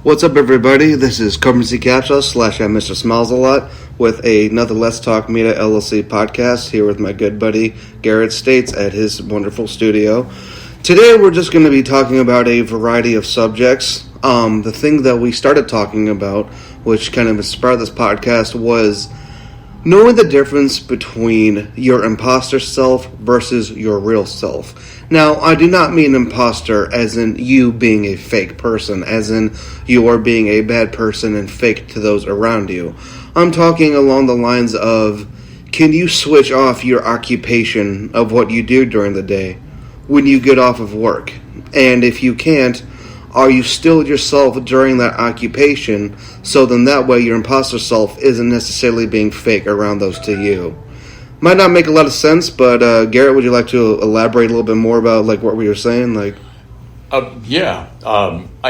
What's up, everybody? This is Currency Capsule / I'm Mr. Smiles a Lot with another Let's Talk Media LLC podcast here with my good buddy Garrett States at his wonderful studio. Today we're just going to be talking about a variety of subjects. The thing that we started talking about, which kind of inspired this podcast, was knowing the difference between your imposter self versus your real self. Now, I do not mean imposter as in you being a fake person, as in you are being a bad person and fake to those around you. I'm talking along the lines of, can you switch off your occupation of what you do during the day when you get off of work? And if you can't, are you still yourself during that occupation, so then that way your imposter self isn't necessarily being fake around those to you? Might not make a lot of sense, but Garrett, would you like to elaborate a little bit more about what we were saying? I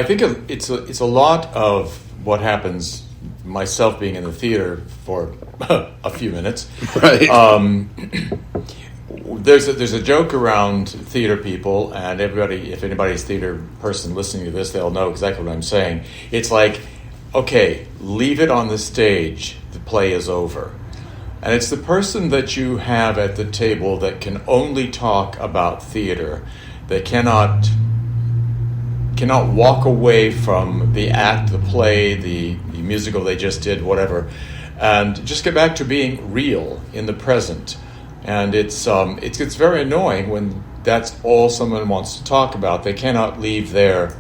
think it's a lot of what happens. Myself being in the theater for a few minutes, right? There's a joke around theater people, and everybody, if anybody's a theater person listening to this, they'll know exactly what I'm saying. It's like, okay, leave it on the stage. The play is over. And it's the person that you have at the table that can only talk about theater, that cannot walk away from the act, the play, the musical they just did, whatever, and just get back to being real in the present. And it gets very annoying when that's all someone wants to talk about. They cannot leave their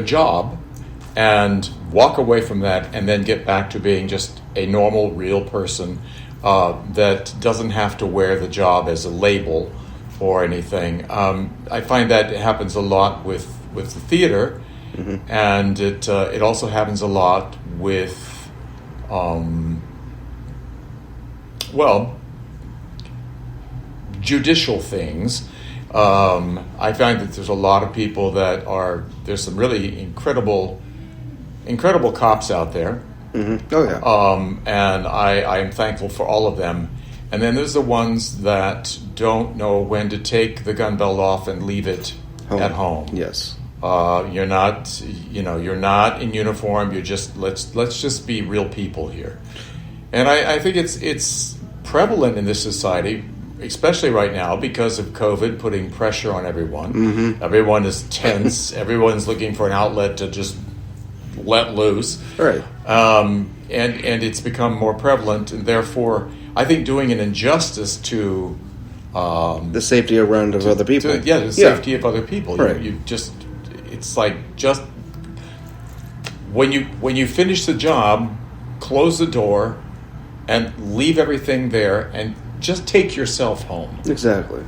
job and walk away from that and then get back to being just a normal, real person that doesn't have to wear the job as a label or anything. I find that it happens a lot with the theater, mm-hmm. and it also happens a lot with judicial things. I find that there's a lot of people there's some really incredible cops out there. Mm-hmm. Oh, yeah. And I am thankful for all of them. And then there's the ones that don't know when to take the gun belt off and leave it at home. Yes. You're not in uniform. You're just, let's just be real people here. And I think it's prevalent in this society, especially right now because of COVID putting pressure on everyone. Mm-hmm. Everyone is tense. Everyone's looking for an outlet to just let loose. Right. And it's become more prevalent, and therefore I think doing an injustice to the safety around of other people. Safety of other people. Right. It's like just when you finish the job, close the door and leave everything there and just take yourself home. Exactly.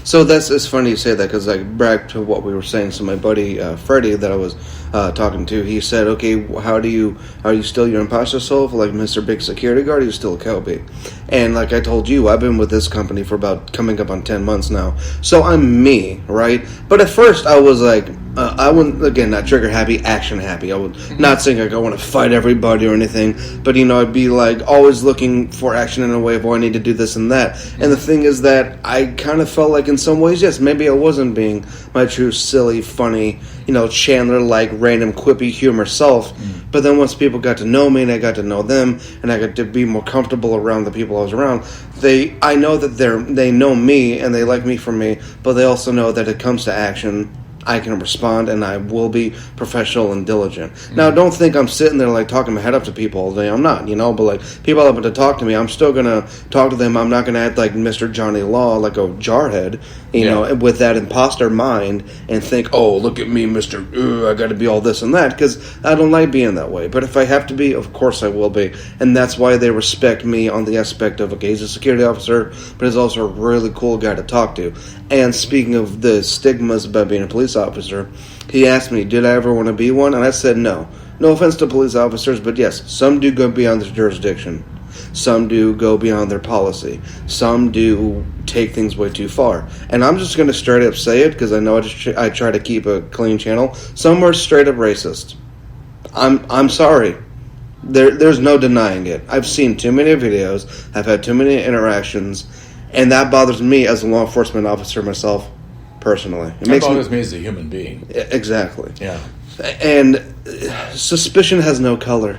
So it's funny you say that, because back to what we were saying. So my buddy Freddie that I was talking to, he said, "Okay, are you still your imposter self, like Mr. Big Security Guard? Or are you still a Kelby?" And like I told you, I've been with this company for about coming up on 10 months now. So I'm me, right? But at first I was like, I wouldn't, again, not trigger happy, action happy. I would not saying I want to fight everybody or anything, but I'd be always looking for action in a way of, I need to do this and that. And the thing is that I kind of felt like in some ways, yes, maybe I wasn't being my true silly, funny, Chandler-like random quippy humor self. But then once people got to know me and I got to know them and I got to be more comfortable around the people I was around, I know that they know me and they like me for me, but they also know that it comes to action, I can respond, and I will be professional and diligent. Now, don't think I'm sitting there talking my head up to people all day. I'm not, but people happen to talk to me, I'm still going to talk to them. I'm not going to act like Mr. Johnny Law, like a jarhead, with that imposter mind and think, oh, look at me, Mr. I got to be all this and that, because I don't like being that way. But if I have to be, of course I will be. And that's why they respect me on the aspect of, okay, he's a security officer, but he's also a really cool guy to talk to. And speaking of the stigmas about being a police officer, he asked me, did I ever want to be one? And I said no. No offense to police officers, but yes, some do go beyond their jurisdiction. Some do go beyond their policy. Some do take things way too far. And I'm just going to straight up say it, because I know I try to keep a clean channel. Some are straight up racist. I'm sorry. There's no denying it. I've seen too many videos. I've had too many interactions. And that bothers me as a law enforcement officer myself personally. It bothers me as a human being. Exactly. Yeah. And suspicion has no color.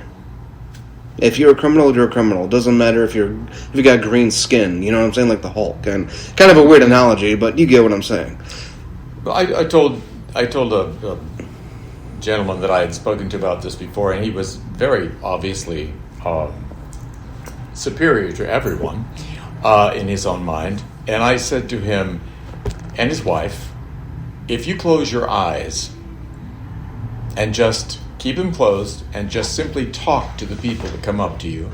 If you're a criminal, you're a criminal. It doesn't matter if you got green skin. You know what I'm saying? Like the Hulk. And kind of a weird analogy, but you get what I'm saying. I told a gentleman that I had spoken to about this before, and he was very obviously superior to everyone in his own mind. And I said to him and his wife, if you close your eyes and just keep them closed and just simply talk to the people that come up to you,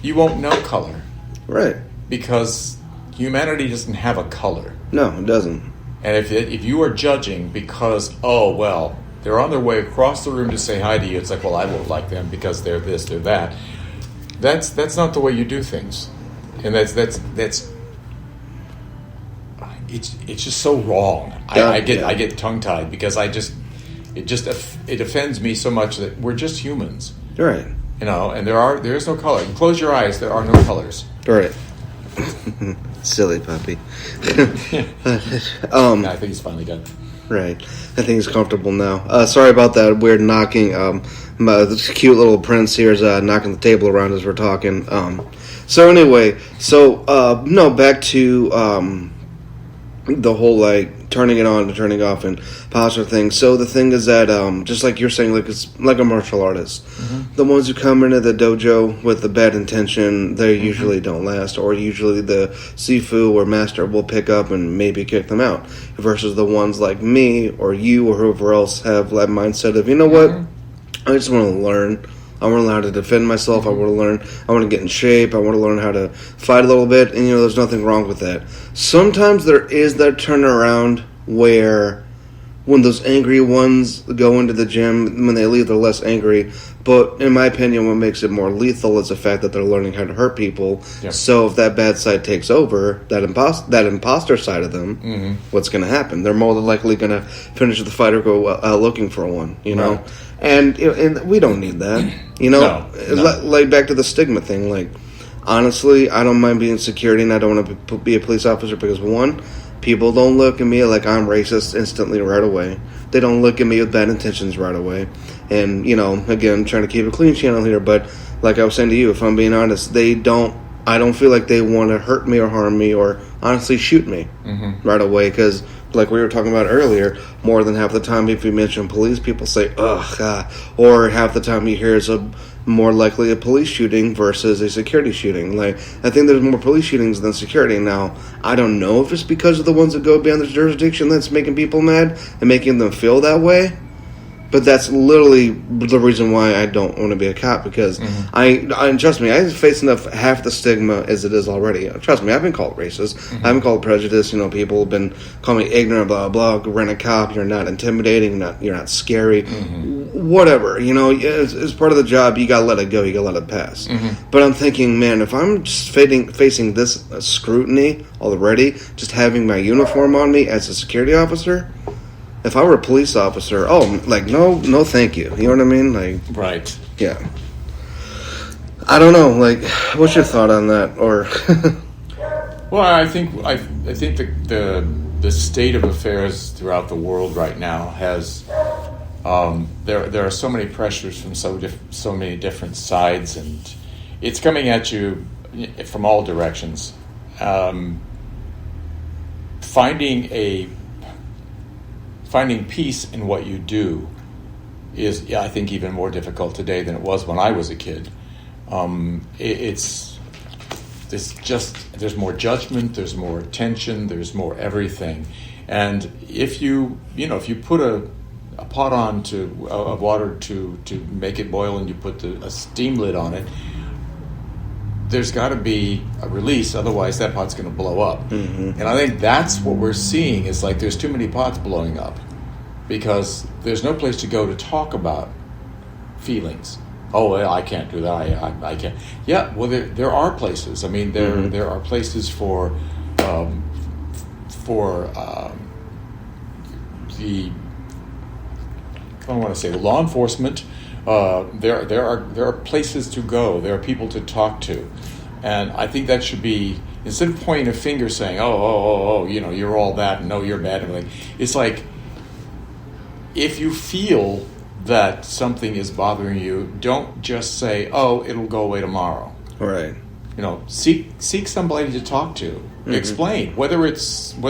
you won't know color. Right. Because humanity doesn't have a color. No, it doesn't. And if you are judging because, oh, well, they're on their way across the room to say hi to you, it's like, well, I won't like them because they're this, they're that. That's not the way you do things. And it's just so wrong. I get tongue-tied because it offends me so much that we're just humans. Right. You know, and there is no color. You close your eyes, there are no colors. Right. Silly puppy. I think he's finally done. Right. I think he's comfortable now. Sorry about that weird knocking. This cute little prince here is knocking the table around as we're talking. So anyway, back to the whole like turning it on and turning off and posture thing. So the thing is that just like you're saying, like it's like a martial artist. Mm-hmm. The ones who come into the dojo with the bad intention, they usually don't last, or usually the sifu or master will pick up and maybe kick them out. Versus the ones like me or you or whoever else have that mindset of, you know what, I just want to learn. I want to learn how to defend myself. I want to get in shape. I want to learn how to fight a little bit. And, there's nothing wrong with that. Sometimes there is that turnaround where when those angry ones go into the gym, when they leave, they're less angry. But in my opinion, what makes it more lethal is the fact that they're learning how to hurt people. Yep. So if that bad side takes over, that imposter side of them, what's going to happen? They're more than likely going to finish the fight or go looking for one, know? Right. And we don't need that, No. Like back to the stigma thing. Like, honestly, I don't mind being security, and I don't want to be a police officer because, one, people don't look at me like I'm racist instantly right away. They don't look at me with bad intentions right away. And, again, I'm trying to keep a clean channel here, but like I was saying to you, if I'm being honest, I don't feel like they want to hurt me or harm me or honestly shoot me right away because, like we were talking about earlier, more than half the time if you mention police, people say, ugh, or half the time you hear it's more likely a police shooting versus a security shooting. Like, I think there's more police shootings than security. Now, I don't know if it's because of the ones that go beyond their jurisdiction that's making people mad and making them feel that way. But that's literally the reason why I don't want to be a cop, because I trust me, I face enough half the stigma as it is already. Trust me, I've been called racist. I've been called prejudiced. People have been calling me ignorant, blah, blah, blah. Rent a cop, you're not intimidating, you're not scary. Whatever, it's part of the job. You got to let it go. You got to let it pass. But I'm thinking, man, if I'm just facing this scrutiny already, just having my uniform on me as a security officer, if I were a police officer, no, thank you. You know what I mean? Like, right. Yeah. I don't know. Like, what's your thought on that? Or, well, I think the state of affairs throughout the world right now has there are so many pressures from so many different sides, and it's coming at you from all directions. Finding peace in what you do is, I think, even more difficult today than it was when I was a kid. There's more judgment, there's more tension, there's more everything. And if you put a pot on of water to make it boil, and you put a steam lid on it, there's got to be a release, otherwise that pot's going to blow up. And I think that's what we're seeing, is like there's too many pots blowing up because there's no place to go to talk about feelings. Oh, well, I can't do that. I can't. Yeah, well, there are places. I mean, there are places for the I don't want to say law enforcement. There are places to go. There are people to talk to, and I think that should be instead of pointing a finger saying, oh, you're all that, and no, you're bad, and everything. It's like, if you feel that something is bothering you, don't just say, oh, it'll go away tomorrow. Right. Seek somebody to talk to. Mm-hmm. Explain, whether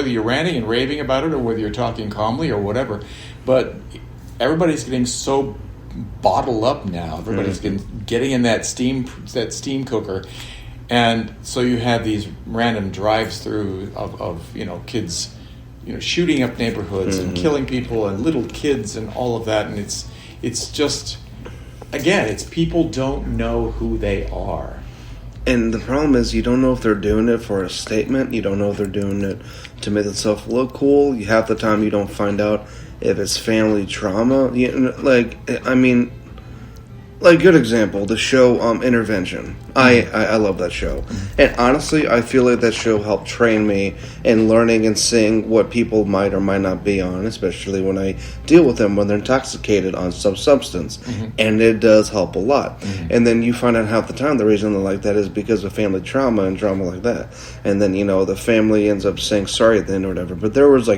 you're ranting and raving about it or whether you're talking calmly or whatever. But everybody's getting so bottled up now. Everybody's getting in that steam cooker, and so you have these random drives through of kids, shooting up neighborhoods and killing people and little kids and all of that, and it's just, again, it's people don't know who they are. And the problem is, you don't know if they're doing it for a statement. You don't know if they're doing it to make themselves look cool. Half the time, you don't find out if it's family trauma. Good example, the show Intervention. I love that show. And honestly, I feel like that show helped train me in learning and seeing what people might or might not be on, especially when I deal with them when they're intoxicated on some substance. And it does help a lot. And then you find out half the time the reason they're like that is because of family trauma and drama like that. And then, the family ends up saying sorry at the end or whatever. But there was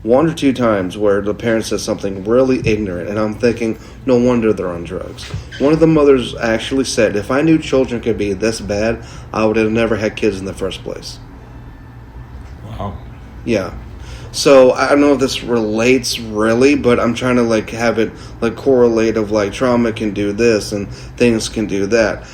one or two times where the parent says something really ignorant, and I'm thinking, no wonder they're on drugs. One of the mothers actually said, if I knew children could be this bad, I would have never had kids in the first place. Wow. Yeah. So I don't know if this relates really, but I'm trying to have it correlate of trauma can do this and things can do that.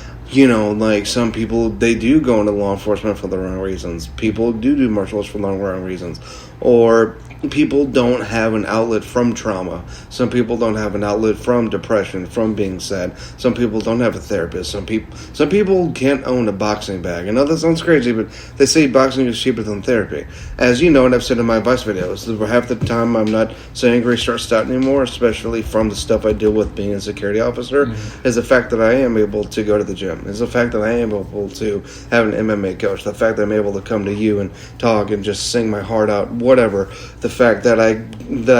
Some people, they do go into law enforcement for the wrong reasons. People do martial arts for the wrong reasons. Or people don't have an outlet from trauma. Some people don't have an outlet from depression, from being sad. Some people don't have a therapist. Some people can't own a boxing bag. I know that sounds crazy, but they say boxing is cheaper than therapy. As you know, and I've said in my advice videos, half the time I'm not so angry, stressed out anymore, especially from the stuff I deal with being a security officer, is the fact that I am able to go to the gym. Is the fact that I am able to have an MMA coach. The fact that I'm able to come to you and talk and just sing my heart out, whatever. The fact that I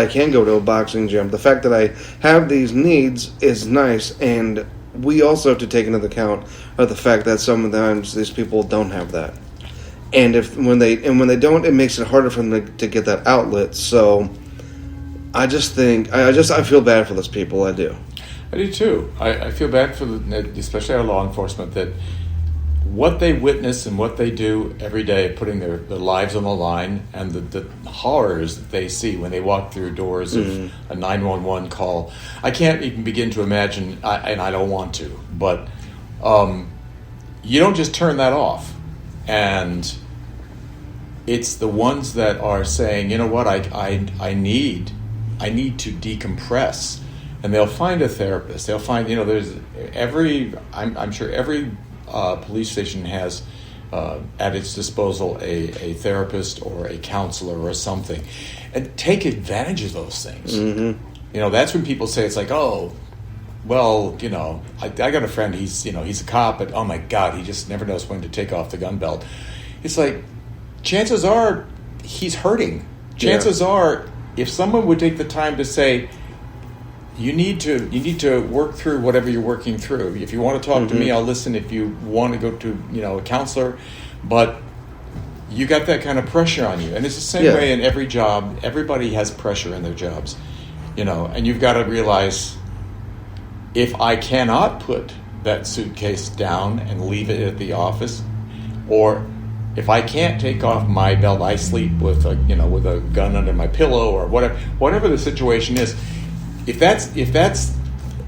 can go to a boxing gym. The fact that I have these needs is nice, and we also have to take into account of the fact that sometimes these people don't have that. And when they don't, it makes it harder for them to get that outlet. So I just think I feel bad for those people. I do. I do too. I feel bad for especially our law enforcement, that what they witness and what they do every day, putting their lives on the line, and the horrors that they see when they walk through doors of a 911 call. I can't even begin to imagine, and I don't want to, but you don't just turn that off. And it's the ones that are saying, you know what, I need to decompress. And they'll find a therapist. They'll find, I'm sure every police station has at its disposal a therapist or a counselor or something, and take advantage of those things. That's when people say, it's like, oh, well, I got a friend, he's a cop, but oh my God, he just never knows when to take off the gun belt. It's like, chances are he's hurting. Chances are, if someone would take the time to say, you need to work through whatever you're working through. If you want to talk to me, I'll listen. If you want to go to a counselor, but you got that kind of pressure on you. And it's the same way in every job. Everybody has pressure in their jobs, and you've got to realize, if I cannot put that suitcase down and leave it at the office, or if I can't take off my belt, I sleep with a gun under my pillow or whatever the situation is. If that's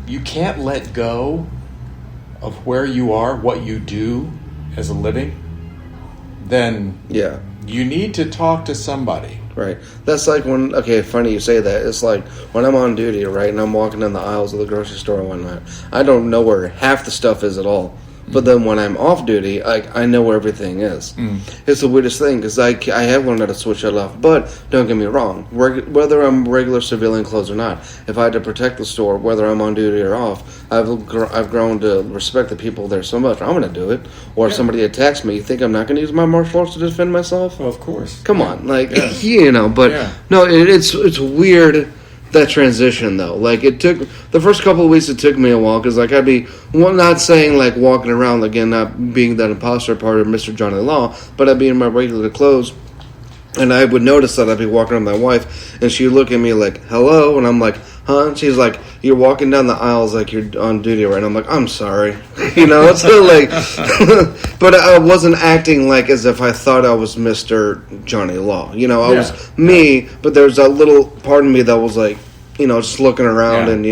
you can't let go of where you are, what you do as a living, then you need to talk to somebody. Right. That's like when, funny you say that. It's like when I'm on duty, right, and I'm walking down the aisles of the grocery store and whatnot, I don't know where half the stuff is at all. But then when I'm off duty, I know where everything is. It's the weirdest thing, because I have learned how to switch that off. But don't get me wrong, whether I'm regular civilian clothes or not, if I had to protect the store, whether I'm on duty or off, I've grown to respect the people there so much. I'm going to do it. Or if somebody attacks me, you think I'm not going to use my martial arts to defend myself? Well, of course. Come on, but no, it's weird that transition though. Like it took the first couple of weeks. It took me a while because like I'd be not saying like walking around again, not being that imposter part of Mr. Johnny Law, but I'd be in my regular clothes. And I would notice that I'd be walking with my wife, and she'd look at me like, hello? And I'm like, huh? And she's like, you're walking down the aisles like you're on duty right now. I'm like, I'm sorry. So like, but I wasn't acting like as if I thought I was Mr. Johnny Law. I was me, but there's a little part of me that was like, just looking around and,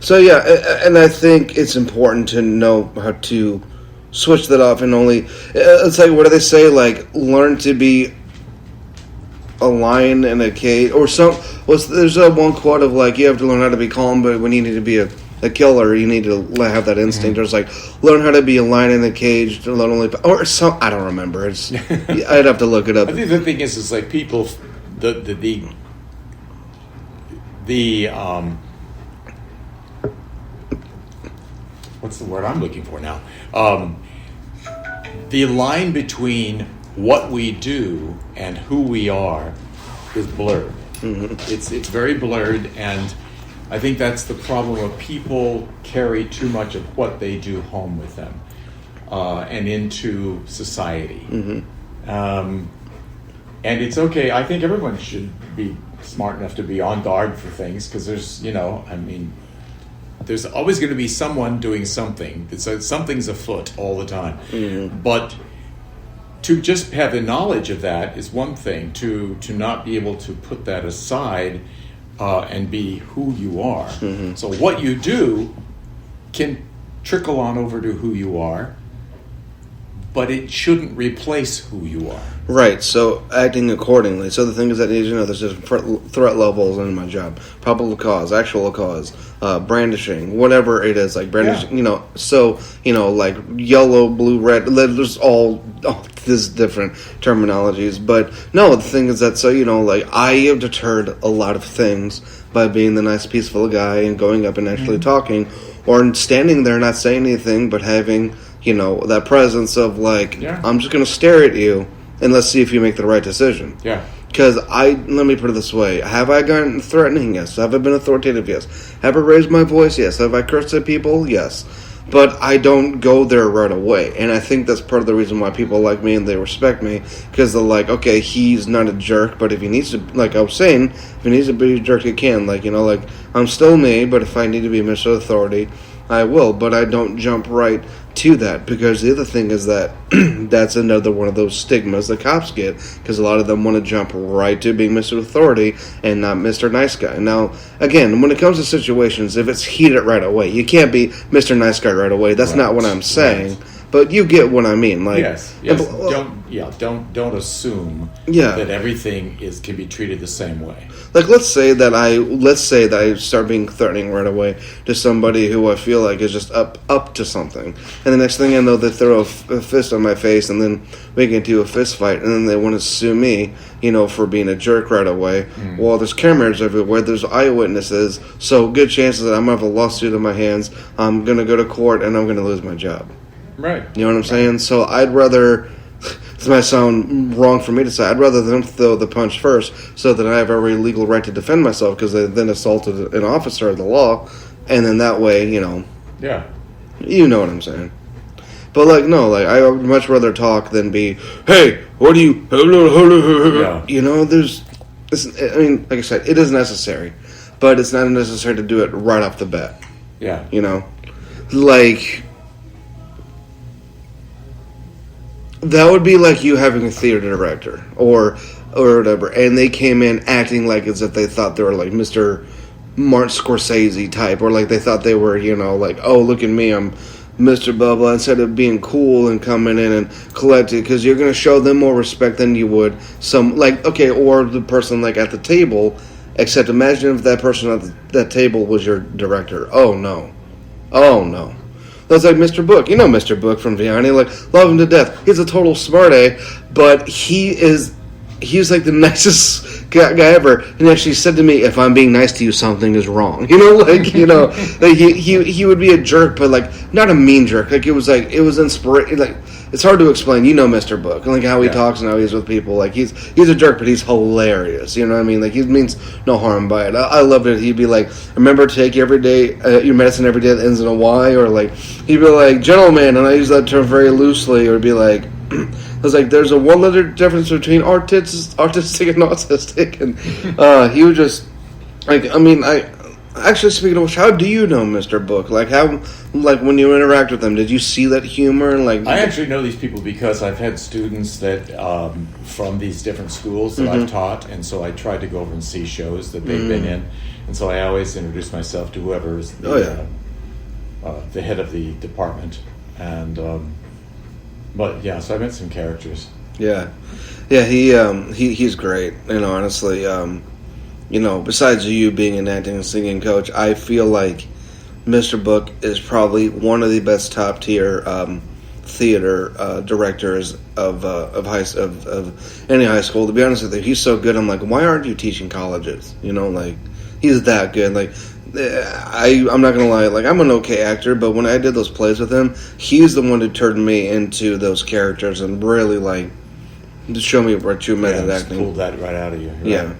So, yeah, and I think it's important to know how to switch that off and only, it's like, what do they say? Like, learn to be a lion in a cage, or there's a one quote of like, you have to learn how to be calm, but when you need to be a killer, you need to have that instinct. There's like, learn how to be a lion in a cage, or some, I don't remember. I'd have to look it up. I think the thing is like people, the what's the word I'm looking for now? The line between what we do and who we are is blurred. Mm-hmm. It's very blurred, and I think that's the problem of people carry too much of what they do home with them and into society. Mm-hmm. And it's okay. I think everyone should be smart enough to be on guard for things because there's, there's always going to be someone doing something. Something's afoot all the time. Mm-hmm. But to just have the knowledge of that is one thing. To not be able to put that aside and be who you are. Mm-hmm. So what you do can trickle on over to who you are, but it shouldn't replace who you are. Right, so acting accordingly. So the thing is that, there's just threat levels in my job. Probable cause, actual cause, brandishing, whatever it is, like brandishing, like yellow, blue, red, there's all these different terminologies. But no, the thing is that, I have deterred a lot of things by being the nice, peaceful guy and going up and actually talking, or standing there not saying anything, but having, that presence of I'm just going to stare at you and let's see if you make the right decision. Yeah. Because let me put it this way. Have I gotten threatening? Yes. Have I been authoritative? Yes. Have I raised my voice? Yes. Have I cursed at people? Yes. But I don't go there right away. And I think that's part of the reason why people like me and they respect me. Because they're like, okay, he's not a jerk, but if he needs to, like I was saying, if he needs to be a jerk, he can. I'm still me, but if I need to be Mr. Authority, I will. But I don't jump right to that, because the other thing is that that's another one of those stigmas the cops get, because a lot of them want to jump right to being Mr. Authority and not Mr. Nice Guy. Now, again, when it comes to situations, if it's heated right away, you can't be Mr. Nice Guy right away. That's not what I'm saying. Right. But you get what I mean. Yes. Don't assume that everything can be treated the same way. Like let's say that I start being threatening right away to somebody who I feel like is just up to something, and the next thing I know, they throw a fist on my face, and then we get into a fist fight, and then they want to sue me, for being a jerk right away. Mm. Well, there's cameras everywhere, there's eyewitnesses, so good chances that I'm gonna have a lawsuit in my hands. I'm gonna go to court, and I'm gonna lose my job. Right. You know what I'm saying? So I'd rather, this might sound wrong for me to say, I'd rather them throw the punch first so that I have every legal right to defend myself, because they then assaulted an officer of the law, and then that way, Yeah. You know what I'm saying. But, I would much rather talk than be, hey, what do you... Yeah. Like I said, it is necessary, but it's not necessary to do it right off the bat. Yeah. That would be like you having a theater director or whatever, and they came in acting like as if they thought they were like Mr. Martin Scorsese type, or like they thought they were, oh, look at me, I'm Mr. Blah Blah, instead of being cool and coming in and collecting, because you're going to show them more respect than you would or the person at the table, except imagine if that person at that table was your director. Oh no. That's like Mr. Book. Mr. Book from Vianney. Love him to death. He's a total smarty, but he's like the nicest guy ever. And actually said to me, if I'm being nice to you, something is wrong. He would be a jerk, but not a mean jerk. It was inspiration. it's hard to explain. You know, Mr. Book, like how he Yeah. talks and how he's with people. Like he's a jerk, but he's hilarious. You know what I mean? Like he means no harm by it. I loved it. He'd be like, "Remember to take your medicine every day that ends in a Y," or like he'd be like, "Gentleman," and I use that term very loosely. Or it'd be like, I was like, "There's a one-letter difference between artistic and autistic," and he would just like. I mean, Actually, speaking of which, how do you know Mr. Book? Like, how, like, when you interact with them, did you see that humor? And like, I actually know these people because I've had students that from these different schools that I've taught, and so I tried to go over and see shows that they've been in, and so I always introduce myself to whoever is the head of the department, and but yeah, so I met some characters. Yeah, he's great, and honestly, you know, besides you being an acting and singing coach, I feel like Mr. Book is probably one of the best top tier theater directors of any high school. To be honest with you, he's so good. I'm like, why aren't you teaching colleges? You know, like he's that good. Like I'm not gonna lie, like I'm an okay actor, but when I did those plays with him, he's the one who turned me into those characters and really like to show me what true method acting. Pulled that right out of you. Right? Yeah.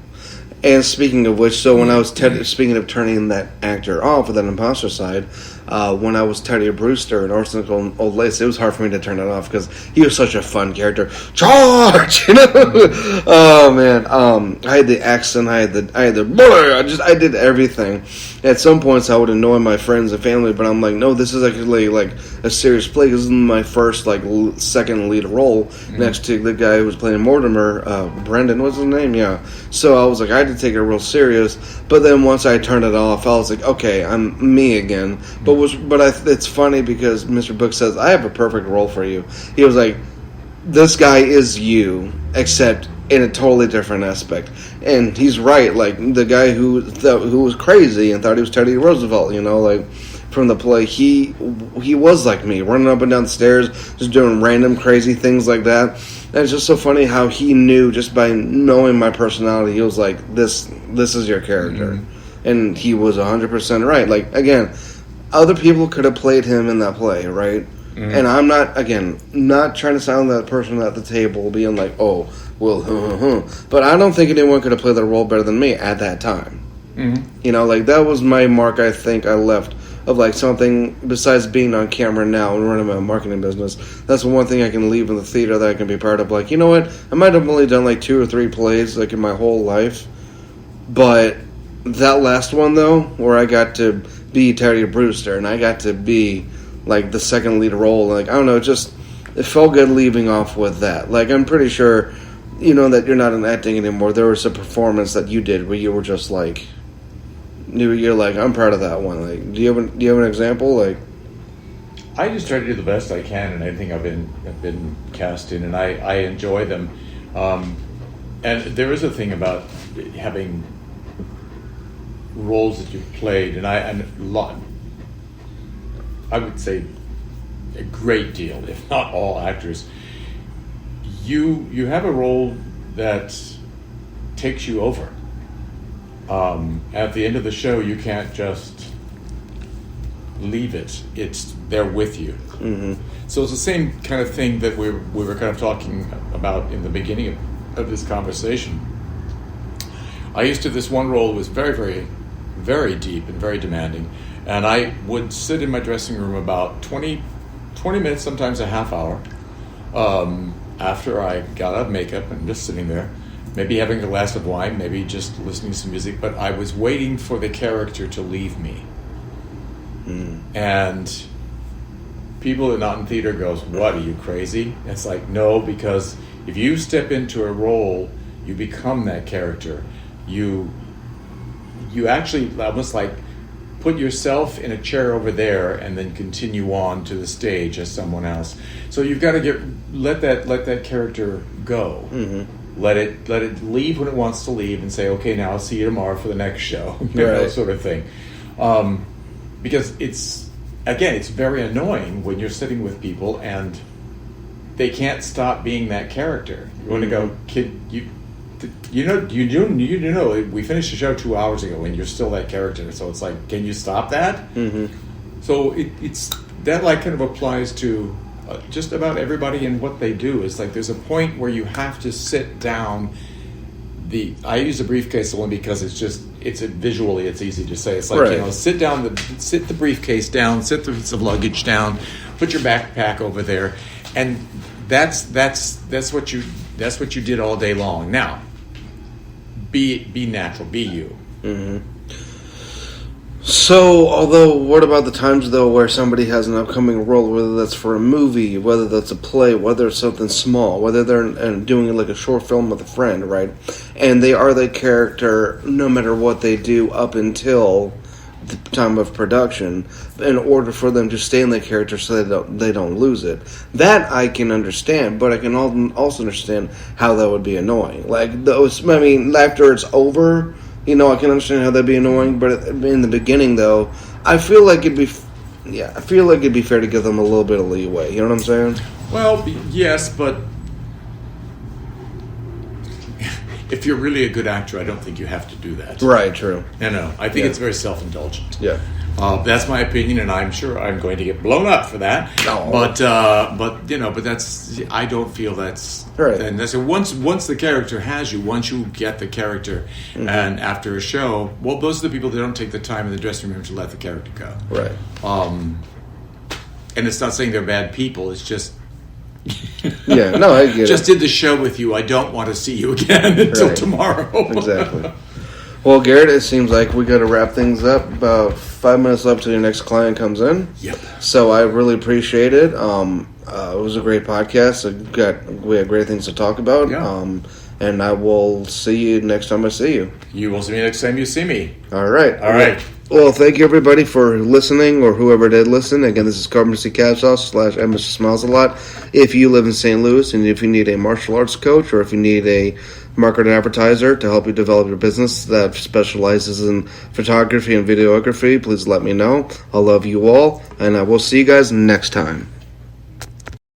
And speaking of which, so when I was speaking of turning that actor off, or that imposter side, when I was Teddy Brewster in Arsenical Old Lace, it was hard for me to turn it off because he was such a fun character. Charge, you know. Oh man, I had the accent, I had the I did everything. At some points, I would annoy my friends and family, but I'm like, no, this is actually like a serious play. This is my first like second lead role next to the guy who was playing Mortimer. Brendan was his name, yeah. So I was like, I had to take it real serious. But then once I turned it off, I was like, okay, I'm me again. It's funny because Mr. Book says, I have a perfect role for you. He was like, this guy is you, except in a totally different aspect. And he's right. Like, the guy who was crazy and thought he was Teddy Roosevelt, you know, like, from the play, he was like me, running up and down the stairs, just doing random crazy things like that. And it's just so funny how he knew, just by knowing my personality, he was like, this is your character. And he was 100% right. Like, again, other people could have played him in that play, right? And I'm not trying to sound that person at the table being like, oh, well, but I don't think anyone could have played that role better than me at that time. You know, like, that was my mark, I think, I left of, like, something besides being on camera now and running my marketing business. That's the one thing I can leave in the theater that I can be part of. Like, you know what? I might have only done, like, 2 or 3 plays, like, in my whole life. But that last one, though, where I got to be Teddy Brewster and I got to be, like, the second lead role, like, I don't know, it felt good leaving off with that. Like, I'm pretty sure, you know, that you're not in acting anymore. There was a performance that you did where you were just like, you're like, I'm proud of that one. Like, do you have an example? Like, I just try to do the best I can in anything I've been cast in, and I enjoy them. And there is a thing about having roles that you've played, and I would say a great deal, if not all actors. You have a role that takes you over. At the end of the show, you can't just leave it. It's there with you. So it's the same kind of thing that we were kind of talking about in the beginning of this conversation. I used to, this one role was very, very, very deep and very demanding, and I would sit in my dressing room about 20 minutes, sometimes a half hour, after I got out of makeup and just sitting there, maybe having a glass of wine, maybe just listening to some music, but I was waiting for the character to leave me. And people that are not in theater goes, what, are you crazy? It's like, no, because if you step into a role, you become that character. You actually almost like put yourself in a chair over there and then continue on to the stage as someone else. So you've got to let that character go. Let it leave when it wants to leave and say, okay, now I'll see you tomorrow for the next show. That sort of thing. Because it's very annoying when you're sitting with people and they can't stop being that character. You want to go, kid, you know, we finished the show 2 hours ago and you're still that character. So it's like, can you stop that? So it's that, like, kind of applies to just about everybody and what they do. It's like there's a point where you have to sit down. I use a briefcase one because visually it's easy to say. It's like, right. Sit the briefcase down, sit the piece of luggage down, put your backpack over there, and that's what you did all day long. Now, be natural, be you. Mm-hmm. So, what about the times, though, where somebody has an upcoming role, whether that's for a movie, whether that's a play, whether it's something small, whether they're doing like a short film with a friend, right? And they are the character no matter what they do up until the time of production, in order for them to stay in the character so they don't lose it. That I can understand, but I can also understand how that would be annoying. Like, after it's over, I can understand how that'd be annoying, but in the beginning, though, I feel like it'd be fair to give them a little bit of leeway. You know what I'm saying? Well, yes, but if you're really a good actor, I don't think you have to do that. Right, true. No. I think it's very self-indulgent. Yeah. That's my opinion, and I'm sure I'm going to get blown up for that. No. But that's, I don't feel that's right. And so once the character has you, once you get the character, mm-hmm. and after a show, well, those are the people that don't take the time in the dressing room to let the character go. Right. And it's not saying they're bad people. It's just. Yeah, no, I get just it. did the show with you. I don't want to see you again until tomorrow. Exactly. Well, Garrett, it seems like we got to wrap things up. About 5 minutes left till your next client comes in. Yep. So I really appreciate it. It was a great podcast. We had great things to talk about. Yeah. And I will see you next time I see you. You will see me next time you see me. All right. All right. Well, thank you, everybody, for listening, or whoever did listen. Again, this is Carpenter Cat Sauce / Mr. Smiles a Lot. If you live in St. Louis, and if you need a martial arts coach, or if you need a marketer and advertiser to help you develop your business that specializes in photography and videography, please let me know. I love you all, and I will see you guys next time.